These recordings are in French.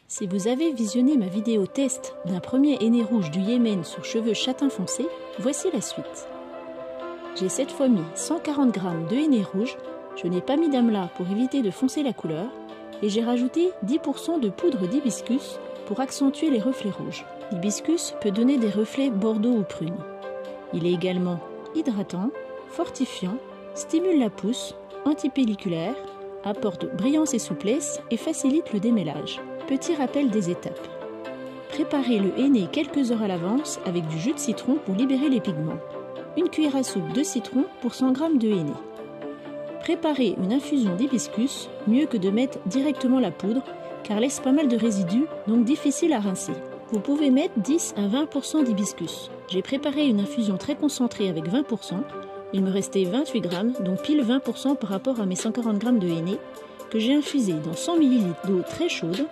Si vous avez visionné ma vidéo test d'un premier henné rouge du Yémen sur cheveux châtain foncé, voici la suite. J'ai cette fois mis 140 g de henné rouge, je n'ai pas mis d'amla pour éviter de foncer la couleur, et j'ai rajouté 10% de poudre d'hibiscus pour accentuer les reflets rouges. L'hibiscus peut donner des reflets bordeaux ou prunes. Il est également hydratant, fortifiant, stimule la pousse, antipelliculaire, apporte brillance et souplesse et facilite le démêlage. Petit rappel des étapes. Préparez le henné quelques heures à l'avance avec du jus de citron pour libérer les pigments. Une cuillère à soupe de citron pour 100 g de henné. Préparez une infusion d'hibiscus, mieux que de mettre directement la poudre, car laisse pas mal de résidus, donc difficile à rincer. Vous pouvez mettre 10 à 20% d'hibiscus. J'ai préparé une infusion très concentrée avec 20%. Il me restait 28 g, donc pile 20% par rapport à mes 140 g de henné, que j'ai infusé dans 100 ml d'eau très chaude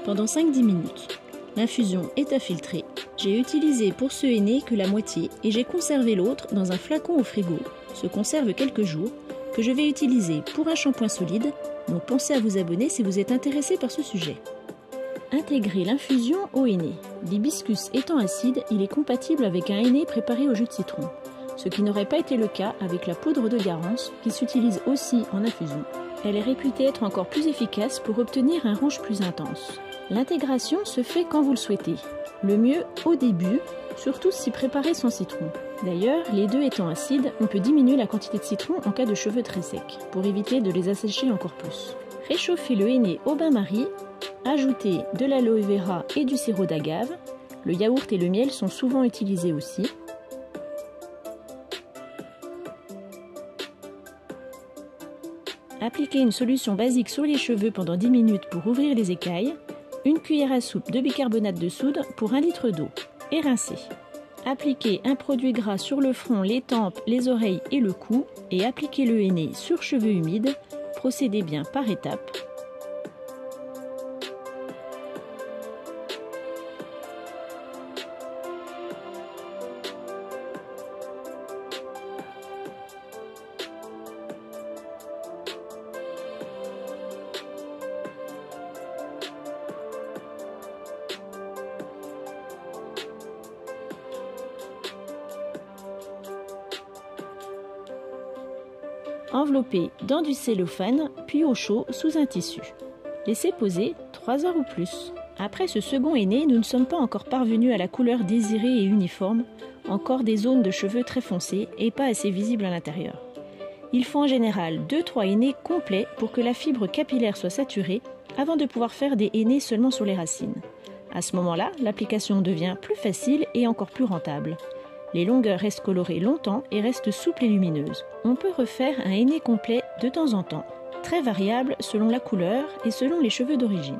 pendant 5-10 minutes. L'infusion est à filtrer. J'ai utilisé pour ce henné que la moitié et j'ai conservé l'autre dans un flacon au frigo. Se conserve quelques jours, que je vais utiliser pour un shampoing solide, donc pensez à vous abonner si vous êtes intéressé par ce sujet. Intégrez l'infusion au henné. L'hibiscus étant acide, il est compatible avec un henné préparé au jus de citron, ce qui n'aurait pas été le cas avec la poudre de Garance qui s'utilise aussi en infusion. Elle est réputée être encore plus efficace pour obtenir un rouge plus intense. L'intégration se fait quand vous le souhaitez. Le mieux au début, surtout si préparé sans citron. D'ailleurs, les deux étant acides, on peut diminuer la quantité de citron en cas de cheveux très secs, pour éviter de les assécher encore plus. Réchauffez le henné au bain-marie, ajoutez de l'aloe vera et du sirop d'agave. Le yaourt et le miel sont souvent utilisés aussi. Appliquez une solution basique sur les cheveux pendant 10 minutes pour ouvrir les écailles. Une cuillère à soupe de bicarbonate de soude pour 1 litre d'eau et rincez. Appliquez un produit gras sur le front, les tempes, les oreilles et le cou et appliquez le henné sur cheveux humides. Procédez bien par étapes. Enveloppez dans du cellophane, puis au chaud sous un tissu. Laissez poser 3 heures ou plus. Après ce second henné, nous ne sommes pas encore parvenus à la couleur désirée et uniforme, encore des zones de cheveux très foncées et pas assez visibles à l'intérieur. Il faut en général 2-3 hennés complets pour que la fibre capillaire soit saturée avant de pouvoir faire des hennés seulement sur les racines. À ce moment-là, l'application devient plus facile et encore plus rentable. Les longueurs restent colorées longtemps et restent souples et lumineuses. On peut refaire un henné complet de temps en temps, très variable selon la couleur et selon les cheveux d'origine.